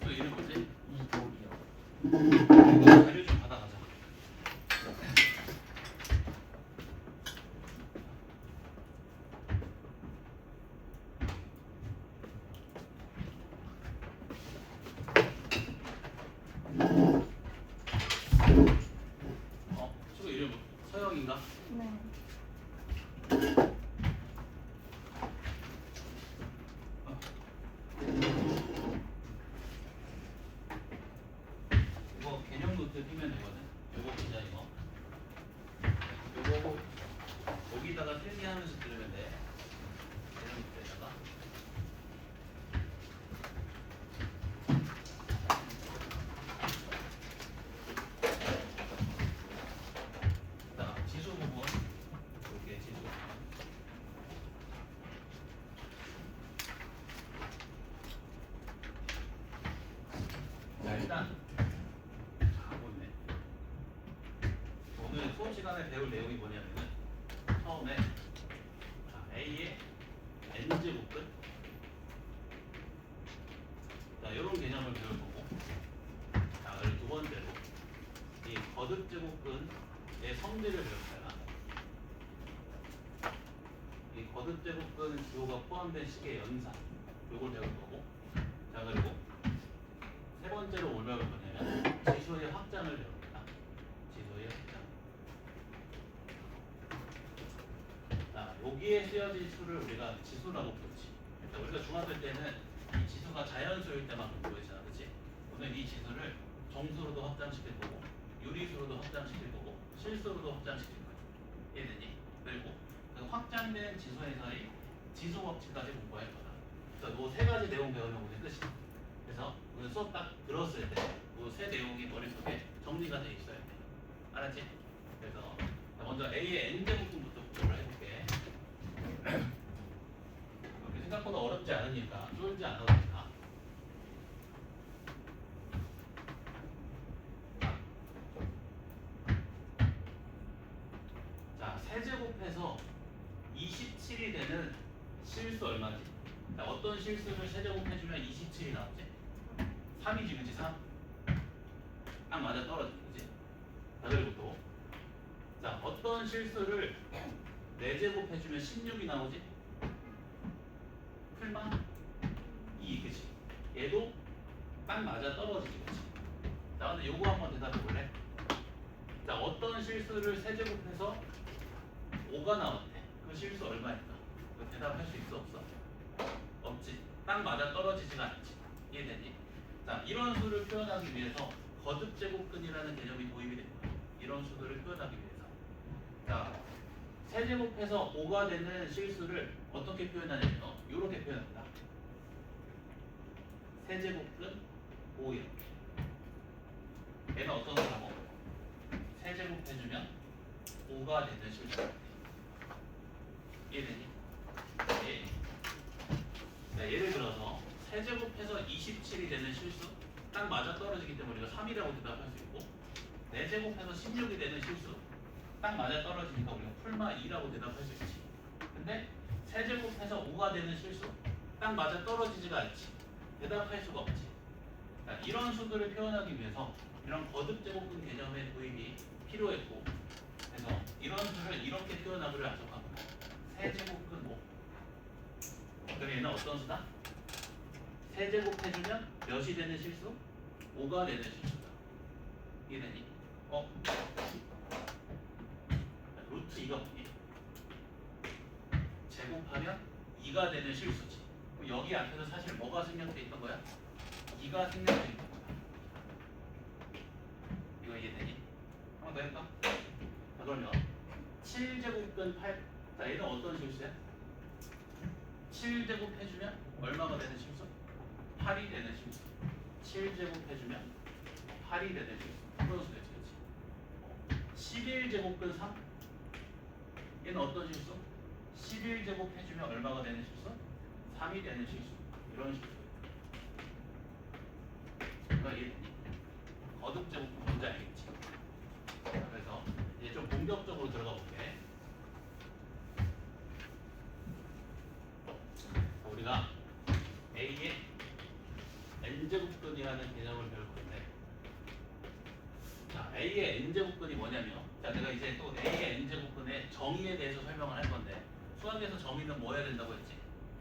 또 이름 뭐지? 이독이요. 자료 좀 받아가자. 친구 이름 서영인가? 네. 이거 개념 노트 띄면 되거든. 요거 보자 이거. 요거 여기다가 필기하면서 들으면 돼. 개념 노트에다가. 자, 지수 부분. 이렇게 지수 부분. 자, 일단 보네. 오늘 수업 시간에 배울 내용이 뭐냐면은 처음에 A의 n제곱근 자 이런 개념을 배울 거고 자 그리고 두 번째로 이 거듭제곱근의 성질을 배울 거야. 이 거듭제곱근 주어가 포함된 식의 연산 요걸 배울 거고 자 그리고 세 번째로 뭘 배울 거냐면 지수의 확장을 배웁니다. 지수의 확장. 자, 여기에 쓰여진 수를 우리가 지수라고 부르지. 그러니까 우리가 중학교 때는 이 지수가 자연수일 때만 공부했잖아, 그렇지? 오늘 이 지수를 정수로도 확장시킬 거고, 유리수로도 확장시킬 거고, 실수로도 확장시킬 거야. 이해되니? 그리고 그 확장된 지수에서의 지수 법칙까지 공부할 거다. 그래서 이 세 가지 내용 배우면 오늘 끝이야. 그래서 오늘 수업 딱 들었을 때 이 세 내용이 머릿속에 정리가 돼 있어야 돼. 알았지? 그래서 먼저 A의 n제곱근부터 공부를 해볼게. 이렇게 생각보다 어렵지 않으니까 쫄지 않아도 된다. 자, 세제곱해서 27이 되는 실수 얼마지? 자, 어떤 실수를 세제곱해주면 27이 나오지? 3이지, 그치? 3? 딱 맞아 떨어지지, 그치? 자, 그리고 또 자, 어떤 실수를 4제곱 해주면 16이 나오지? 풀마? 2, 그치? 얘도 딱 맞아 떨어지지, 그치? 자, 근데 요거 한번 대답해 볼래? 자, 어떤 실수를 3제곱해서 5가 나왔대. 그 실수 얼마일까? 그 대답할 수 있어, 없어? 없지. 딱 맞아 떨어지지가 않지. 이해되니? 자, 이런 수를 표현하기 위해서 거듭제곱근이라는 개념이 도입이 됩니다. 이런 수들을 표현하기 위해서. 자, 세제곱해서 5가 되는 실수를 어떻게 표현하냐면 이렇게 표현한다. 세제곱근 5 이렇게. 얘는 어떤 거라고? 세제곱해주면 5가 되는 실수. 이해되니? 예. 자, 예를 들어서 세제곱해서 27이 되는 실수 딱 맞아 떨어지기 때문에 우리가 3이라고 대답할 수 있고 4제곱해서 16이 되는 실수 딱 맞아 떨어지니까 우리가 풀마 2라고 대답할 수 있지. 근데 세제곱해서 5가 되는 실수 딱 맞아 떨어지지가 않지. 대답할 수가 없지. 자, 이런 수들을 표현하기 위해서 이런 거듭제곱근 개념의 도입이 필요했고 그래서 이런 수를 이렇게 표현하기를 약속합니다. 세제곱근 5. 그럼 얘는 어떤 수다? 세제곱해주면 몇이 되는 실수? 5가 되는 실수다. 이해되니? 루트 2가 뭐니? 제곱하면 2가 되는 실수지. 그럼 여기 앞에서 사실 뭐가 생략돼 있던 거야? 2가 생략돼 있던 거야. 이거 이해되니? 한번 더 해볼까? 자, 그러면 7제곱근 8. 자, 얘는 어떤 실수야? 7제곱 해주면 얼마가 되는 실수? 8이 되는 실수. 7제곱 해주면 8이 되는 실수. 그런 수 되지, 그치? 11제곱근 3. 얘는 어떤 실수? 11제곱 해주면 얼마가 되는 실수? 3이 되는 실수. 이런 실수. 그러니까 이해되니? 거듭제곱 뭔지 알겠지? 자, 그래서 이제 좀 본격적으로 A의 n제곱근이라는 개념을 배울 건데, 자, A의 n제곱근이 뭐냐면, 자, 내가 이제 또 A의 n제곱근의 정의에 대해서 설명을 할 건데, 수학에서 정의는 뭐 해야 된다고 했지?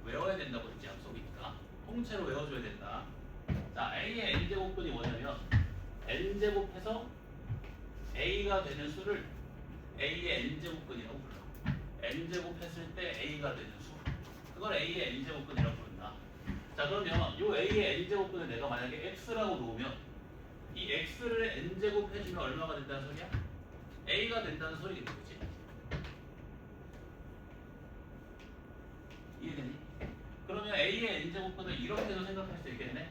외워야 된다고 했지, 약속이니까. 통째로 외워줘야 된다. 자, A의 n제곱근이 뭐냐면, n제곱해서 A가 되는 수를 A의 n제곱근이라고 불러. n제곱했을 때 A가 되는 수. 그걸 A의 n제곱근이라고 부른다. 자, 그러면 요 A의 n제곱근을 내가 만약에 X라고 놓으면 이 X를 n제곱 해주면 얼마가 된다는 소리야? A가 된다는 소리겠지, 그치? 이해되니? 그러면 A의 n제곱근을 이렇게도 생각할 수 있겠네?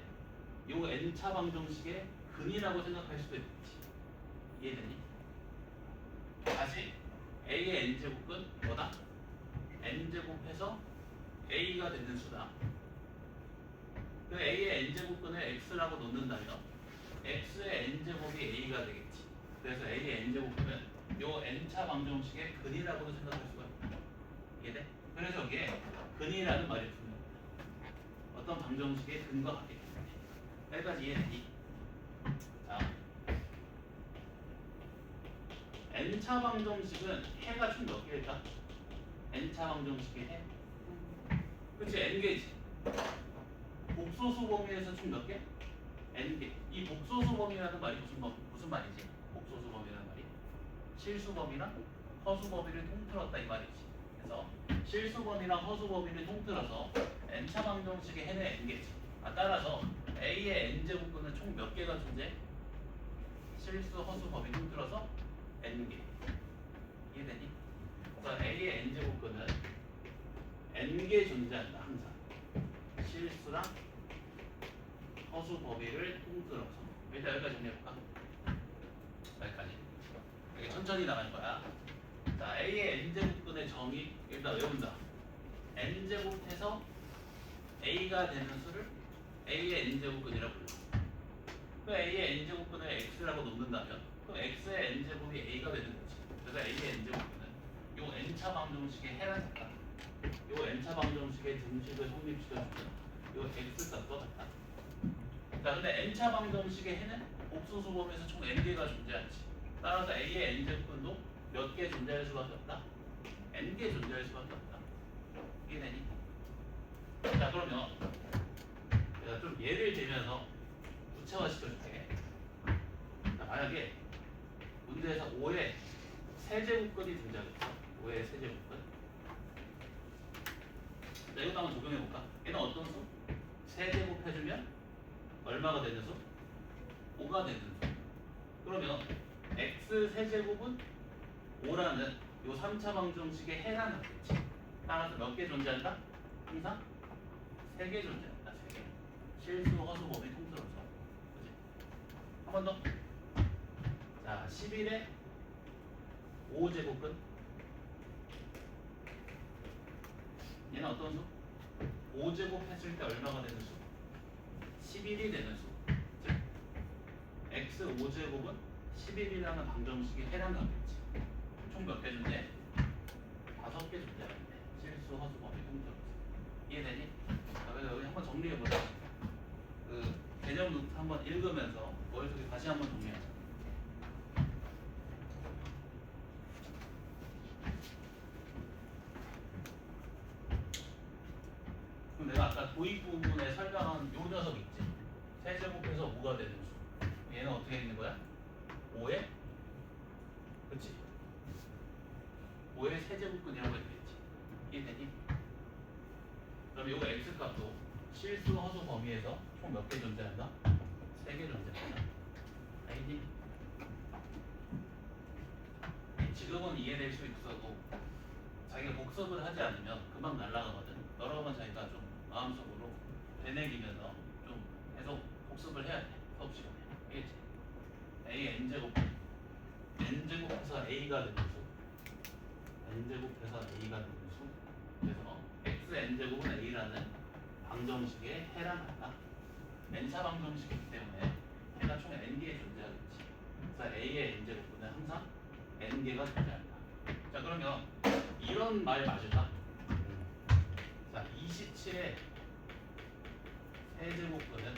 요 n차 방정식의 근이라고 생각할 수도 있겠지. 이해되니? 다시 A의 n제곱근 뭐다? n제곱해서 A가 되는 수다. 그 A의 n제곱근을 X라고 놓는다면 X의 n제곱이 A가 되겠지. 그래서 A의 n제곱근은 요 n차 방정식의 근이라고도 생각할 수가 있다. 이해돼? 그래서 여기에 근이라는 말이 붙는 거야. 어떤 방정식의 근과 같기 때문에. 여기까지 이해되니? 자, n차 방정식은 해가 총 몇 개일까? n차 방정식의 해? 그치, n개지. 복소수 범위에서 총 몇 개? n개. 이 복소수 범위라는 말이 무슨 말이지? 복소수 범위라는 말이 실수 범위랑 허수 범위를 통틀었다 이 말이지. 그래서 실수 범위랑 허수 범위를 통틀어서 n차 방정식의 해는 n개지. 따라서 A의 n제곱근은 총 몇 개가 존재? 실수 허수 범위 통틀어서 n개. 이해되니? 그래서 A의 n제곱근은 n개 존재한다 항상. 실수랑 허수 범위를 통틀어서. 일단 여기까지 정리해볼까? 여기까지. 여기 천천히 나갈 거야. 자, A의 n제곱근의 정의 일단 외운다. n제곱해서 A가 되는 수를 A의 n제곱근이라고 불러. 그 A의 n제곱근을 X라고 놓는다면 그럼 X의 n제곱이 A가 되는 거지. 그래서 A의 n제곱근은 요 n차 방정식의 해랑 같다. 요 n차 방정식의 등식을 성립시켜주면 요 X값과 같다. 자, 근데 n차 방정식의 해는 복소수 범위에서 총 n개가 존재하지. 따라서 A의 n제곱근도 몇 개 존재할 수밖에 없다? n개 존재할 수밖에 없다. 이해되니? 자, 그러면 내가 좀 예를 들면서 구체화시켜줄게. 자, 만약에 문제에서 5의 세제곱근이 존재하겠어. 5의 세제곱근. 자, 이것도 한번 적용해볼까? 얘는 어떤 수? 세제곱 해주면 얼마가 되는 수? 5가 되는 수. 그러면 x 세제곱은 5라는 요 3차 방정식의 해랑 같겠지. 따라서 몇 개 존재한다? 항상 3개 존재한다. 3개. 실수 허수 범위 통틀어서. 그치? 한 번 더. 자, 11의 5제곱근. 얘는 어떤 수? 5제곱 했을 때 얼마가 되는 수? 11이 되는 수. 즉 x 5제곱은 11이라는 방정식의 해랑 같겠지. 총 몇 개 존재? 5개 존재하는데 실수 허수 범위 통틀어서. 이해되니? 자, 그래서 여기 한번 정리해보자. 그 개념 노트 한번 읽으면서 머릿속에 다시 한번 정리하자. 그럼 내가 아까 도입 부분에 설명한 요 녀석 있지? 세제곱해서 5가 되는 수. 얘는 어떻게 있는 거야? 5의 그치? 5의 세제곱근이라고 했겠지. 이해되니? 그럼 요거 x값도 실수 허수 범위에서 총 몇 개 존재한다? 3개 존재한다. 알겠니? 지금은 이해될 수 있어도 자기가 복습을 하지 않으면 금방 날아가거든. 여러 번 자기가 좀 마음속으로 되뇌기면서 좀 계속 복습을 해야 돼. 수업 시간에. 알겠지? A n제곱 n제곱해서 A가 되는 수 n제곱해서 A가 되는 수. 그래서 x n제곱은 A라는 방정식의 해랑 같다. n차 방정식이기 때문에 해가 총 n개의 존재하겠지. 그래서 A의 n제곱은 항상 n개가 존재한다. 자, 그러면 이런 말 맞을까? 자, 27에 세제곱근은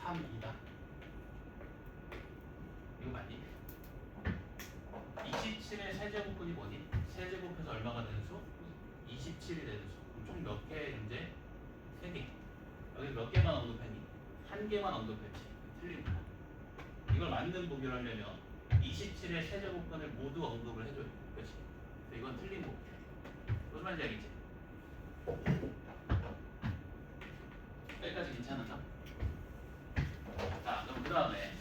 3이다. 이거 맞니? 27의 세제곱근이 뭐니? 세제곱해서 얼마가 되는 수? 27이 되는 수. 그럼 총 몇 개 문제? 3개. 여기 몇 개만 언급했니? 한 개만 언급했지. 틀립니다. 이걸 맞는 보기를 하려면 27의 세제곱근을 모두 언급을 해줘야 돼. 그렇지? 이건 틀린 보기. 무슨 말인지 알겠지? 여기까지 괜찮은가? 자, 그럼 그 다음에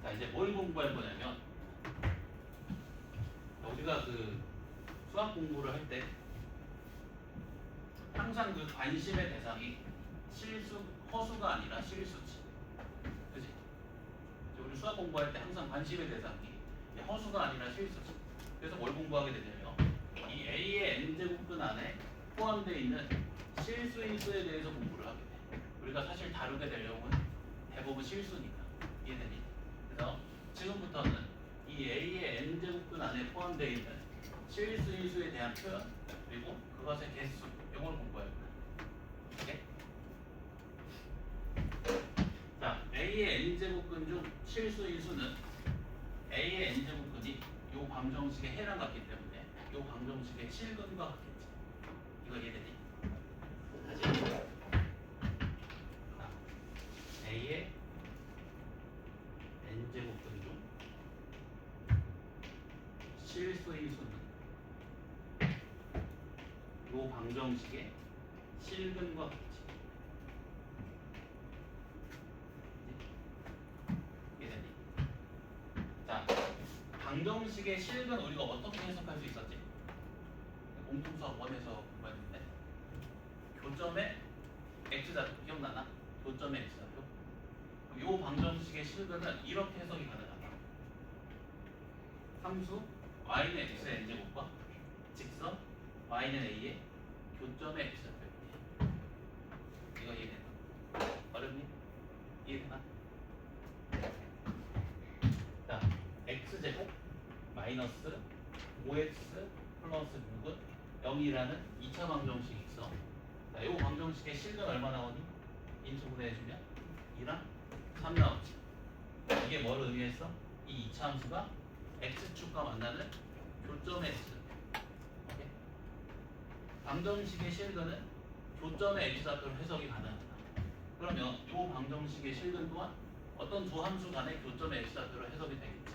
자 이제 뭘 공부할 거냐면 우리가 그 수학 공부를 할 때 항상 그 관심의 대상이 실수, 허수가 아니라 실수지. 그치? 우리 수학 공부할 때 항상 관심의 대상이 허수가 아니라 실수지. 그래서 뭘 공부하게 되냐면 이 A의 n제곱근 안에 포함되어 있는 실수인 수에 대해서 공부를 하게 돼. 우리가 사실 다루게 될 내용은 대부분 실수니까. 이해되니? 그래서 지금부터는 이 A의 n제곱근 안에 포함되어 있는 실수인 수에 대한 표현 그리고 그것의 개수 이걸 공부할 거야. 오케이? 자, A의 n제곱근 중 실수인 수는 A의 n제곱근이 이 방정식에 해당받기 때문에 이 방정식의 실근과 같겠지. 이거 이해되니? 다시. 자, A의 n제곱근 중 실수인 수는 이 방정식의 실근과 같지. 이해되니? 자, 방정식의 실근 우리가 어떻게 해석할 수 있었지? 공통수학 1에서 공부했는데 교점의 x좌표 기억나나? 교점의 x좌표. 이 방정식의 실근은 이렇게 해석이 가능하다. 함수 y는 x의 n제곱과 직선 y는 a의 교점의 x좌표. 이거 이해되나? 어렵니? 이해되나? 자, x제곱 마이너스 5x 플러스 6은 0이라는 2차 방정식이 있어. 자, 이 방정식의 실근 얼마 나오니? 인수분해 해주면 2랑 3 나오지. 이게 뭘 의미했어? 이 2차 함수가 x축과 만나는 교점의 x. 오케이? 방정식의 실근은 교점의 x좌표로 해석이 가능하다. 그러면 이 방정식의 실근 또한 어떤 두 함수 간의 교점의 x좌표로 해석이 되겠지.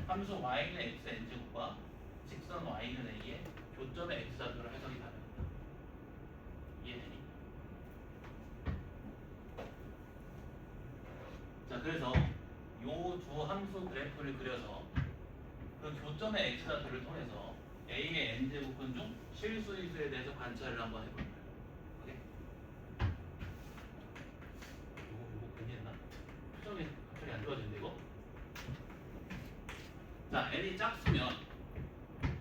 함수 y는 x n제곱과 직선 y는 a의 교점의 x좌표로 해석이 가능하다. 이해되니? 자, 그래서 요 두 함수 그래프를 그려서 그 교점의 x좌표를 통해서 a의 n제곱근 중 실수인 수에 대해서 관찰을 한번 해볼까요? 오케이? 이거 괜히 했나? 표정이 갑자기 안 좋아지는데 이거? 자, n이 작으면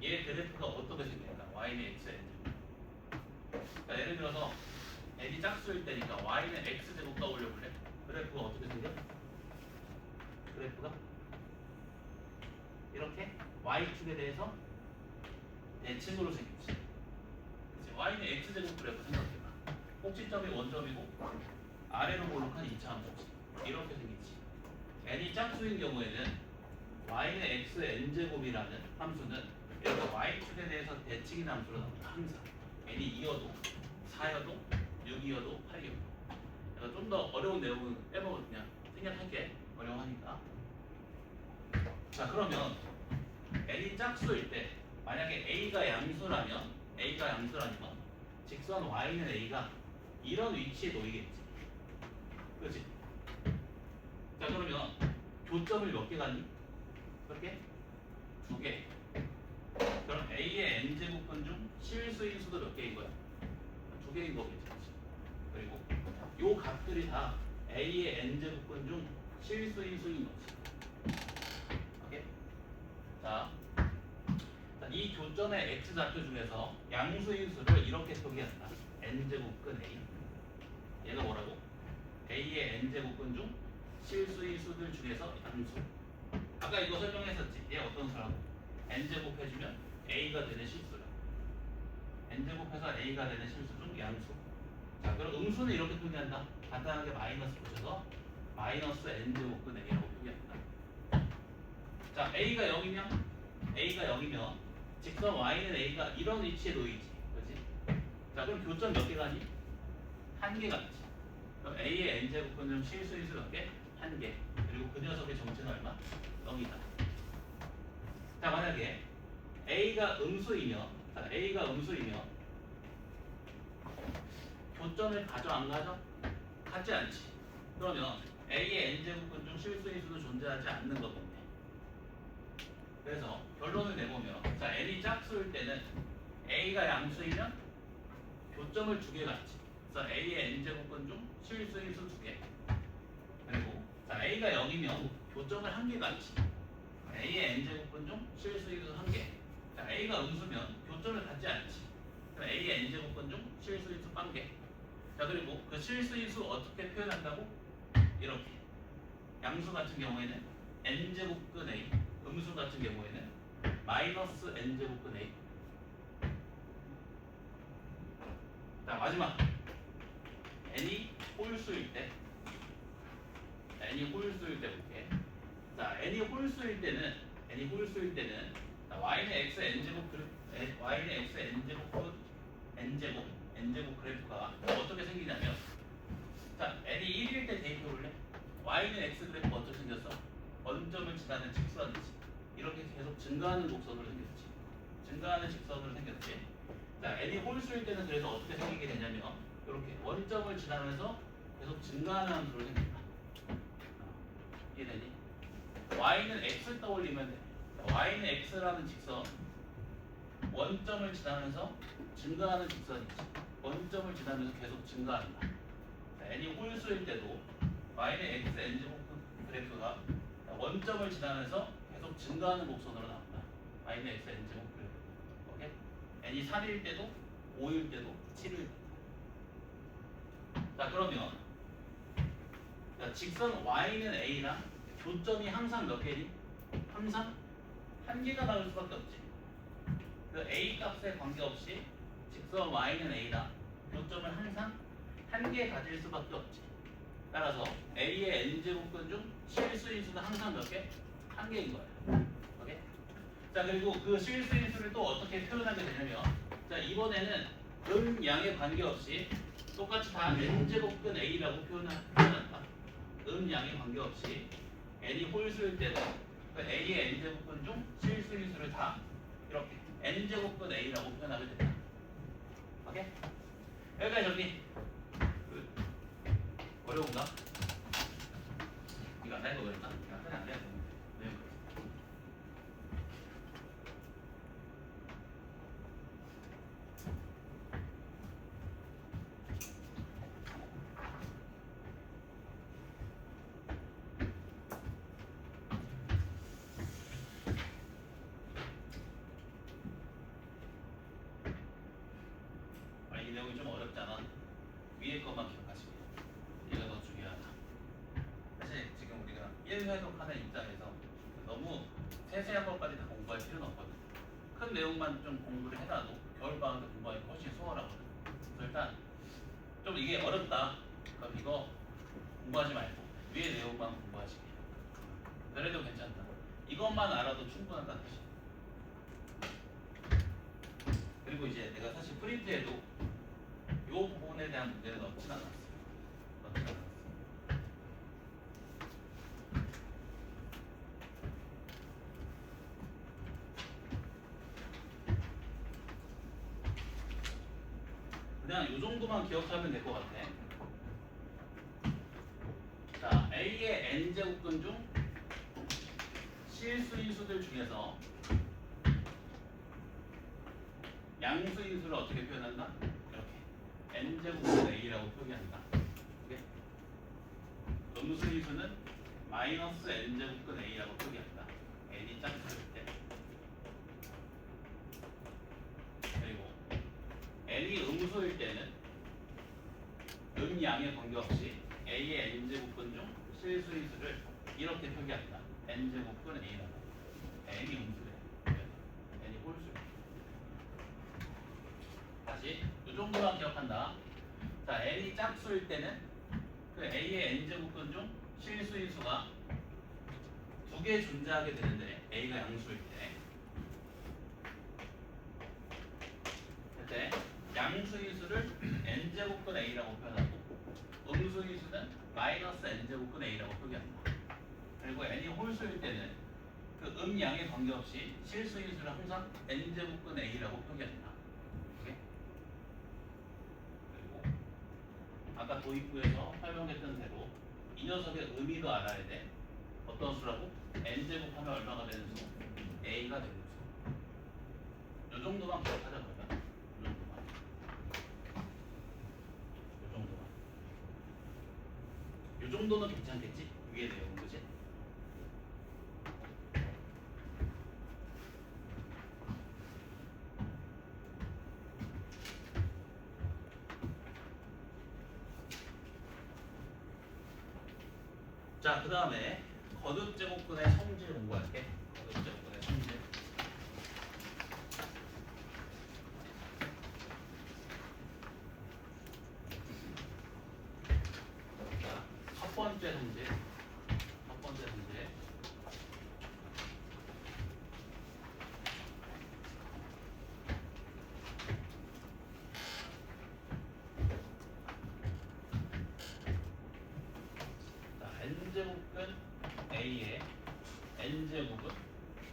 얘 그래프가 어떻게 생길까? y는 x n제곱. 자, 예를 들어서 n이 짝수일 때니까 y는 x제곱 떠올려 볼래? 그래프가 어떻게 생겨? 그래프가 이렇게 y축에 대해서 대칭으로 생겼지. 그치? y는 x제곱 그래프 생각해봐. 꼭지점이 원점이고 아래로 볼록한 2차 함수지. 이렇게 생기지. n이 짝수인 경우에는 y는 x n제곱이라는 함수는 이렇게 y축에 대해서 대칭인 함수로 나옵니다. 항상 n이 2여도 4여도 6이어도 8이어도. 내가 좀 더 어려운 내용은 빼먹어 그냥 생략할게. 어려워하니까. 자, 그러면 n이 짝수일 때 만약에 a가 양수라면 직선 y는 a가 이런 위치에 놓이겠지. 그렇지? 자, 그러면 교점을 몇 개 갖니? 몇 개? 2개. 그럼 a의 n제곱근 중 실수인 수도 몇 개인 거야? 2개인 거겠지. 그리고 요 값들이 다 a의 n제곱근 중 실수인 수인 거지. 오케이? 자, 이 교점의 x좌표 중에서 양수인 수를 이렇게 표기한다. n제곱근 a. 얘가 뭐라고? a의 n제곱근 중 실수인 수들 중에서 양수. 아까 이거 설명했었지. 얘 어떤 수라고? n제곱 해주면 a a가 되는 실수를 n제곱해서 a가 되는 실수 중 양수. 자, 그럼 음수는 이렇게 표기한다. 간단하게 마이너스 붙여서 마이너스 n제곱근 a라고 표기합니다. 자, a가 0이면 직선 y는 a가 이런 위치에 놓이지, 그렇지? 자, 그럼 교점 몇 개가니? 한 개가 있지. 그럼 a의 n제곱근 중 실수인수 몇 개? 한 개. 그리고 그 녀석의 정체는 얼마? 0이다. 자, 만약에 a가 음수이면 교점을 가져 안 가져? 갖지 않지. 그러면 a의 n제곱근 중 실수인수는 존재하지 않는 거겠네. 그래서 결론을 내보면, 자, n이 짝수일 때는 a가 양수이면 교점을 두 개 갖지. 그래서 a의 n제곱근 중 실수인수 두 개. 그리고 자, a가 0이면 교점을 한 개 갖지. a의 n제곱근 중 실수인수 한 개. 자, a가 음수면 교점을 갖지 않지. 그럼 a의 n제곱근 중 실수인수 한 개. 자, 그리고 그 실수인수 어떻게 표현한다고? 이렇게. 양수 같은 경우에는 n제곱근 a, 음수 같은 경우에는 마이너스 n제곱근 a. 자, 마지막. n이 홀수일 때 볼게. 자, n이 홀수일 때는 자, y는 x n제곱 그래프가 어떻게 생기냐면, 자, n이 1일 때 대입해 볼래? y는 x 그래프가 어떻게 생겼어? 원점을 지나는 직선이지. 이렇게 계속 증가하는 곡선으로 생겼지. 자, n이 홀수일 때는 그래서 어떻게 생기게 되냐면, 이렇게 원점을 지나면서 계속 증가하는 함수로 생긴다. 이해되니? y는 x 떠올리면 돼. y는 x라는 직선, 원점을 지나면서 증가하는 직선이지. 원점을 지나면서 계속 증가한다. 자, n이 홀수일 때도 y는 x n제곱 그래프가 원점을 지나면서 계속 증가하는 곡선으로 나온다. y는 x n제곱 그래프. 오케이? n이 3일 때도 5일 때도 7일 때도. 자, 그러면 자, 직선 y는 a랑 교점이 항상 몇 개니? 항상 한 개가 나올 수밖에 없지. 그 a 값에 관계없이 직선 y는 a다. 교점을 항상 한 개 가질 수밖에 없지. 따라서 a의 n제곱근 중 실수인수는 항상 몇 개? 한 개인 거예요. 오케이? 자, 그리고 그 실수인수를 또 어떻게 표현하게 되냐면, 자, 이번에는 양에 관계없이 똑같이 다 n제곱근 a라고 표현한다. 양에 관계없이 n이 홀수일 때는 그 a의 n제곱근 중 실수인수를 다 이렇게 n제곱근 a라고 표현하게 된다. 오케이? 여기까지 정리. 어려운가? 이거 안 되는 거 그랬나? 약간이 안 돼야 되는데. 네. 이 내용이 좀 어렵잖아. 위에 것만 기억하시고. 얘가 더 중요하다. 사실 지금 우리가 1회독하는 입장에서 너무 세세한 것까지 다 공부할 필요는 없거든. 큰 내용만 좀 공부를 해놔도 겨울방학 때 공부하기 훨씬 수월하거든. 그래서 일단 좀 이게 어렵다. 그럼 이거 공부하지 말고 위에 내용만 공부하시게. 그래도 괜찮다. 이것만 알아도 충분하다 사실. 그리고 이제 내가 사실 프린트에도 이 부분에 대한 문제를 넣진 않았어. 그냥 이 정도만 기억하면 될 것 같아. 자, A의 n제곱근 중 실수인수들 중에서 양수인수를 어떻게 표현한다? 이렇게 n제곱근 A라고 표기한다. 오케이? 음수인수는 마이너스 n제곱근 A라고 표기한다. n이 짝수일 때. 그리고 n이 음수일 때는 양에 관계없이 a의 n제곱근 중 실수인수를 이렇게 표기한다. n제곱근 a라고. n이 음수래. n이 홀수래. 정도만 기억한다. 자, n이 짝수일 때는 그 a의 n제곱근 중 실수인 수가 두 개 존재하게 되는데 a가 양수일 때 그때 양수인 수를 n제곱근 a라고 표현하고 음수인 수는 마이너스 n제곱근 a라고 표기합니다. 그리고 n이 홀수일 때는 그 음양에 관계없이 실수인 수를 항상 n제곱근 a라고 표기합니다. 오케이? 그리고 아까 도입부에서 설명했던 대로 이 녀석의 의미도 알아야 돼. 어떤 수라고? n제곱하면 얼마가 되는 수? a가 되는 수. 요 정도만 기억하자 그러면. 요 정도만. 요 정도만. 요 정도는 괜찮겠지? 위에 내용 그지? 자, 그 다음에 거듭제곱근의 성질 공부할게. 거듭제곱근의 성질. 자, 첫 번째 성질. 첫 번째 성질. 자, n제곱근 a의 n제곱은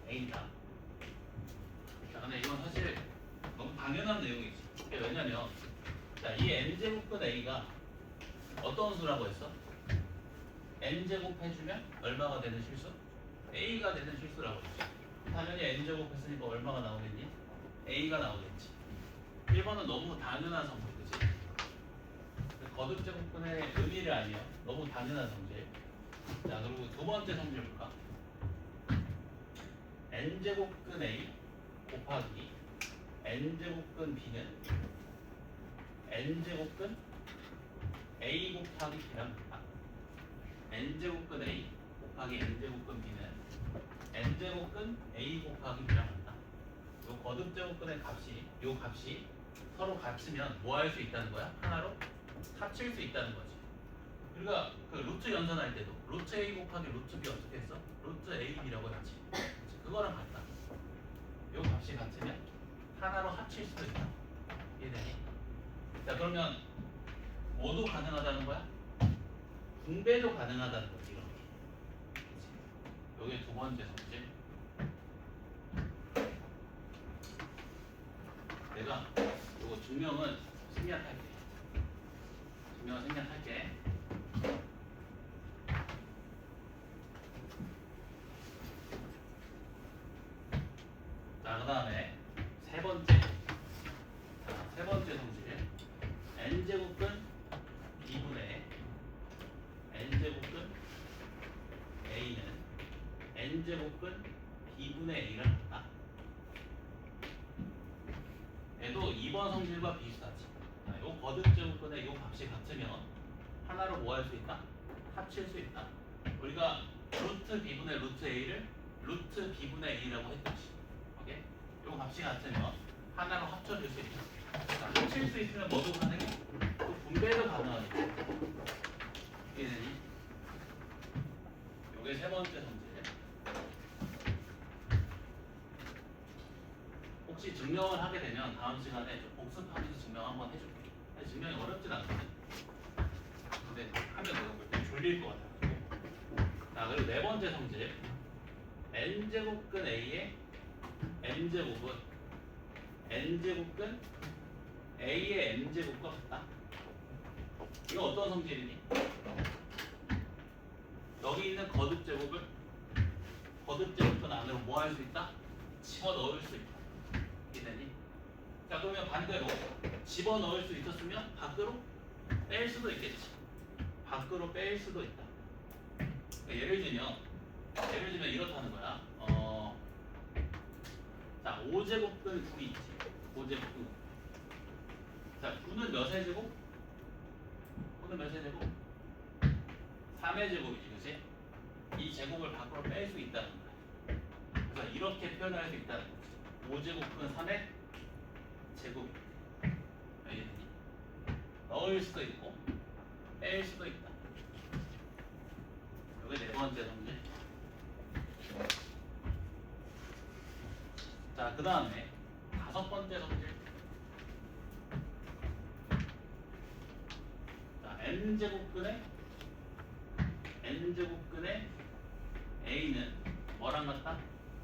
a다. 자, 근데 이건 사실 너무 당연한 내용이지. 이게 왜냐면, 자, 이 n제곱근 a가 어떤 수라고 했어? n제곱 해주면 얼마가 되는 실수? a가 되는 실수라고 했지. 당연히 n제곱 했으니까 얼마가 나오겠니? a가 나오겠지. 1번은 너무 당연한 성질, 그치? 거듭제곱근의 의미를 아니야. 너무 당연한 성질. 자, 그리고 두 번째 성질 볼까? n제곱근 a 곱하기 n제곱근 b는 n제곱근 a 곱하기 b랑 같다. n제곱근 a 곱하기 n제곱근 b는 n제곱근 a 곱하기 b랑 같다. 요 거듭제곱근의 값이 서로 같으면 뭐 할 수 있다는 거야? 하나로 합칠 수 있다는 거지. 우리가 그 루트 연산할 때도 루트 a 곱하기 루트 b 어떻게 했어? 루트 a b라고 했지. 그거랑 같다. 요 값이 같으면 하나로 합칠 수도 있다. 이해되니? 자, 그러면 뭐도 가능하다는 거야? 분배도 가능하다는 거지. 이렇게. 그치? 요게 두 번째 성질. 내가 요거 증명은 생략할게. 증명은 생략할게. 자, 그 다음에 세 번째. 자, 세 번째 성질. n제곱근 b분의 n제곱근 a는 n제곱근 b분의 a랑 같다. 얘도 2번 성질과 비슷하지. 자, 요 거듭제곱근의 요 값이 같으면 하나로 뭐 할 수 있다? 합칠 수 있다. 우리가 루트 b분의 루트 a를 루트 b분의 a라고 했듯이. 오케이? 요 값이 같으면 하나로 합쳐줄 수 있다. 자, 합칠 수 있으면 뭐도 가능해? 또 분배도 가능하겠지. 이해되니? 요게 세 번째 성질. 혹시 증명을 하게 되면 다음 시간에 좀 복습하면서 증명 한번 해줄게. 아니, 증명이 어렵진 않거든. 근데 하면 내가 볼 때 졸릴 것 같아가지고. 자, 그리고 네 번째 성질. n제곱근 a의 n제곱은 n제곱근 a의 n제곱과 같다. 이거 어떤 성질이니? 여기 있는 거듭제곱을 거듭제곱근 안으로 뭐 할 수 있다? 집어넣을 수 있다. 이해되니? 자, 그러면 반대로 집어넣을 수 있었으면 밖으로 뺄 수도 있겠지. 밖으로 뺄 수도 있다. 그러니까 예를 들면 이렇다는 거야. 자, 5제곱근 9이 있지. 5제곱근 9. 자, 9는 몇의 제곱? 9는 몇의 제곱? 3의 제곱이지, 그치? 이 제곱을 밖으로 뺄 수 있다는 거야. 그래서 이렇게 표현할 수 있다는 거지. 5제곱근 3의 제곱. 알겠니? 넣을 수도 있고 뺄 수도 있다. 이게 네 번째 성질. 자, 그 다음에 다섯 번째 성질. 자, n제곱근의 a는 뭐랑 같다?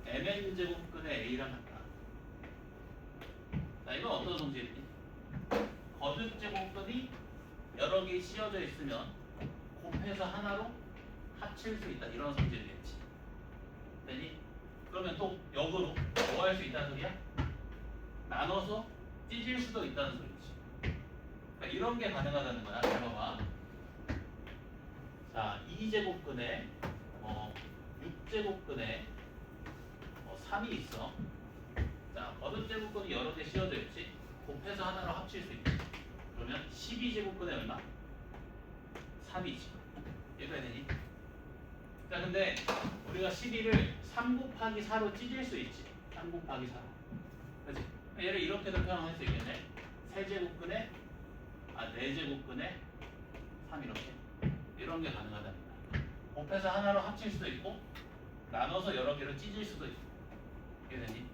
mn제곱근의 a랑 같다. 자, 이건 어떤 성질이니? 거듭제곱근이 여러 개 씌워져 있으면 곱해서 하나로 합칠 수 있다. 이런 성질이겠지. 되니? 그러면 또 역으로 뭐 할 수 있다는 소리야? 나눠서 찢을 수도 있다는 소리지. 그러니까 이런 게 가능하다는 거야. 잘 봐봐. 자, 2제곱근에 6제곱근에 3이 있어. 자, 거듭제곱근이 여러 개 씌워져 있지. 곱해서 하나로 합칠 수 있지. 그러면 12제곱근에 얼마? 3이지. 이해가 되니? 자, 근데 우리가 12를 3 곱하기 4로 찢을 수 있지. 3 곱하기 4로. 그렇지? 얘를 이렇게도 표현할 수 있겠네. 3제곱근에 4제곱근에 3 이렇게. 이런 게 가능하답니다. 곱해서 하나로 합칠 수도 있고 나눠서 여러 개로 찢을 수도 있고. 이해되니?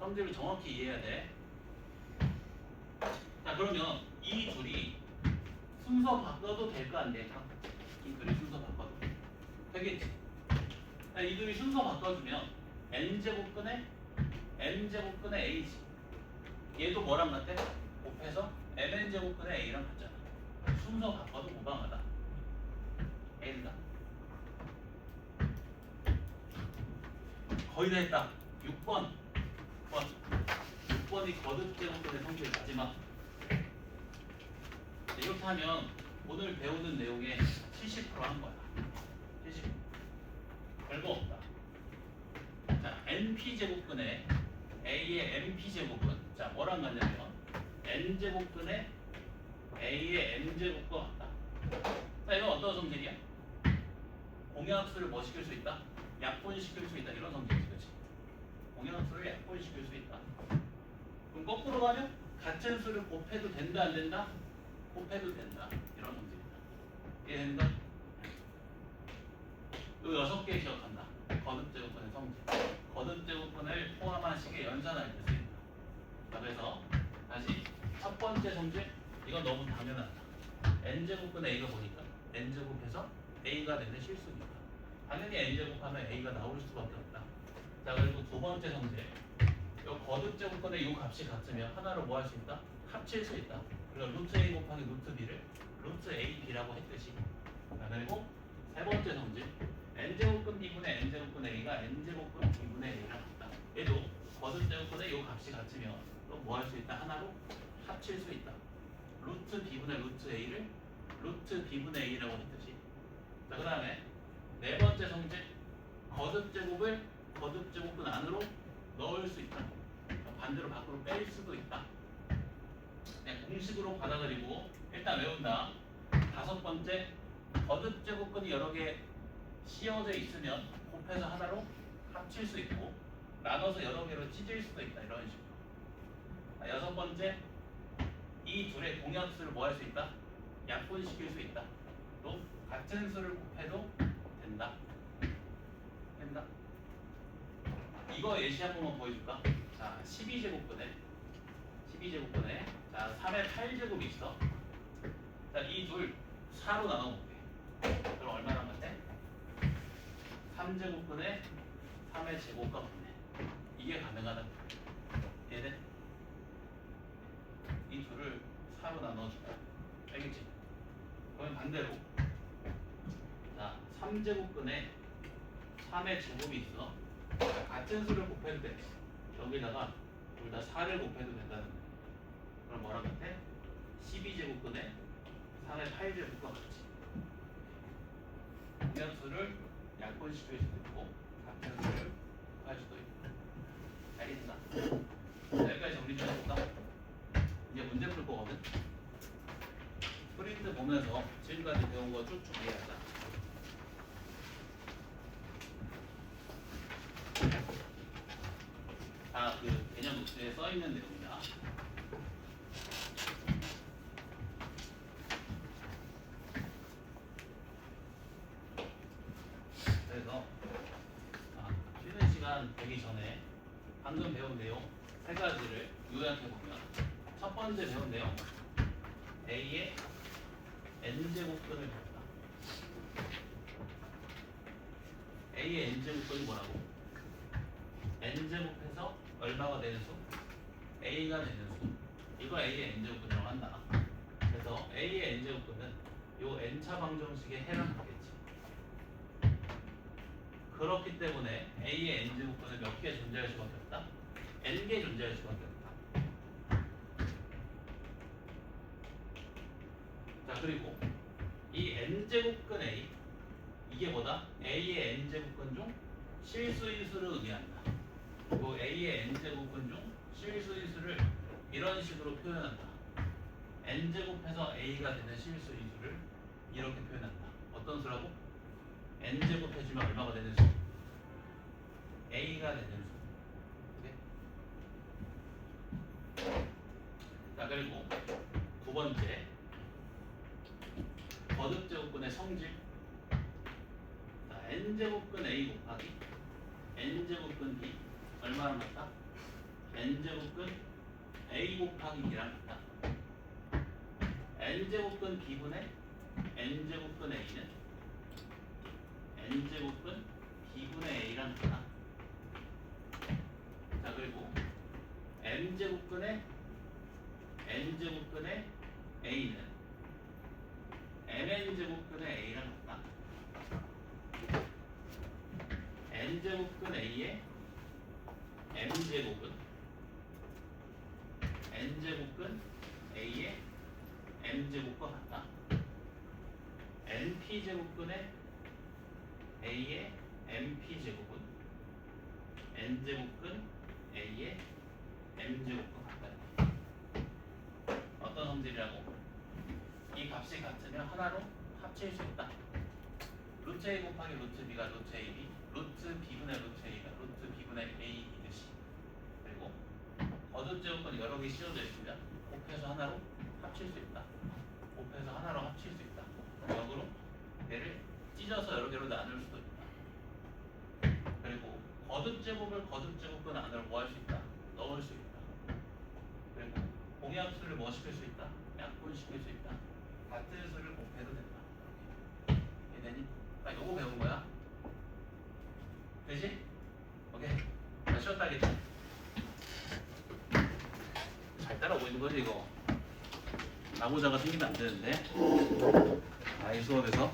성질을 정확히 이해해야 돼. 자, 그러면 이 둘이 순서 바꿔도 될까 안 될까? 이 둘이 순서 바꿔도 되겠지. 자, 이 둘이 순서 바꿔주면 n제곱근의 a지. 얘도 뭐랑 같아? 곱해서 mn제곱근의 a랑 같잖아. 순서 바꿔도 무방하다. n다. 거의 다 했다. 6번이 거듭제곱근의 성질 마지막. 이렇게 하면 오늘 배우는 내용의 70%한 거야. 70%. 별거 없다. 자, np제곱근의 a의 np제곱은 자, 뭐랑 같냐면 n제곱근의 a의 n제곱과 같다. 자, 이건 어떤 성질이야? 공약수를 뭐 시킬 수 있다? 약분시킬 수 있다. 이런 성질이지, 그렇지? 공약수를 약분시킬 수 있다. 그럼 거꾸로 가면 같은 수를 곱해도 된다, 안 된다? 곱해도 된다. 이런 성질이다. 이해된다? 요 6개 기억한다. 거듭제곱근의 성질. 거듭제곱근을 포함한 식의 연산할 때 쓰인다. 자, 그래서 다시 첫 번째 성질. 이건 너무 당연하다. n제곱근의 a가 보니까 n제곱해서 a가 되는 실수니까 당연히 n제곱하면 a가 나올 수밖에 없다. 자, 그리고 두 번째 성질. 요 거듭제곱근의 요 값이 같으면 하나로 뭐 할 수 있다? 합칠 수 있다. 그리고 루트 a 곱하기 루트 b를 루트 a b라고 했듯이. 자, 그리고 세 번째 성질. n제곱근 b분의 n제곱근 a가 n제곱근 b분의 a랑 같다. 얘도 거듭제곱근의 요 값이 같으면 또 뭐 할 수 있다? 하나로 합칠 수 있다. 루트 b분의 루트 a를 루트 b분의 a라고 했듯이. 자, 그 다음에 네 번째 성질. 거듭제곱을 거듭제곱근 안으로 넣을 수 있다. 반대로 밖으로 뺄 수도 있다. 그냥 공식으로 받아들이고 일단 외운다. 다섯 번째. 거듭제곱근이 여러 개 씌워져 있으면 곱해서 하나로 합칠 수 있고 나눠서 여러 개로 찢을 수도 있다. 이런 식으로. 자, 여섯 번째. 이 둘의 공약수를 뭐 할 수 있다? 약분시킬 수 있다. 또 같은 수를 곱해도 된다. 된다. 이거 예시 한 번만 보여줄까? 자, 12제곱근에 자, 3의 8제곱이 있어. 자, 이 둘 4로 나눠볼게. 그럼 얼마나 같아? 3제곱근에 3의 제곱과 같네. 이게 가능하다. 얘네 이 둘을 4로 나눠줄까? 알겠지? 그러면 반대로 자, 3제곱근에 3의 제곱이 있어. 자, 같은 수를 곱해도 돼. 여기다가 둘 다 4를 곱해도 된다는 거야. 그럼 뭐랑 같아? 12제곱근에 3의 8제곱과 같지. 공약수를 약분시킬 수도 있고 같은 수를 할 수도 있고. 알겠나? 자, 여기까지 정리 좀 해볼까? 이제 문제 풀 거거든. 프린트 보면서 지금까지 배운 거 쭉 정리하자. 다 그 개념 노트에 써 있는 내용이다. 세 가지를 요약해 보면 첫 번째 배운 내용 A의 n제곱근을 배웠다. A의 n제곱근이 뭐라고? n제곱해서 얼마가 되는 수? A가 되는 수. 이거 A의 n제곱근이라고 한다. 그래서 A의 n제곱근은 요 n차 방정식에 해당하겠지. 그렇기 때문에 A의 n제곱근은 몇 개 존재할 수밖에 없다? n개 존재할 수밖에 없다. 자, 그리고 이 n제곱근 A 이게 뭐다? A의 n제곱근 중 실수인 수를 의미한다. 그 A의 n제곱근 중 실수인 수를 이런 식으로 표현한다. n제곱해서 A가 되는 실수인 수를 이렇게 표현한다. 어떤 수라고? n제곱 해주면 얼마가 되는 수? A가 되는 수. 오케이? 자, 그리고 두 번째 거듭제곱근의 성질. 자, n제곱근 A 곱하기 n제곱근 B 얼마랑 같다? n제곱근 A 곱하기 B랑 같다. n제곱근 B분의 n제곱근 A는 n제곱근 B분의 A랑 같다. 자, 그리고 n제곱근의 n제곱근의 A는 mn제곱근의 A랑 같다. n제곱근 A의 m제곱은 n제곱근 A의 m제곱과 같다. np제곱근의 A의 mp제곱은 n제곱근 A의 m제곱과 같다. 어떤 성질이라고? 이 값이 같으면 하나로 합칠 수 있다. 루트 A 곱하기 루트 B가 루트 AB, 루트 B분의 루트 A가 루트 B분의 A이듯이. 그리고 거듭제곱근이 여러 개 씌워져 있으면 곱해서 하나로 합칠 수 있다. 곱해서 하나로 합칠 수 있다. 역으로 얘를 찢어서 여러 개로 나눌 수도 있다. 그리고 거듭제곱을 거듭제곱근 안으로 뭐 할 수 있다? 넣을 수 있다. 그리고 공약수를 뭐 시킬 수 있다? 약분시킬 수 있다. 같은 수를 곱해도 된다. 이렇게. 이해되니? 나 요거 배운 거야. 되지? 오케이. 나 쉬었다 하겠지? 잘 따라오고 있는 거지 이거. 나고자가 생기면 안 되는데. 아이 수업에서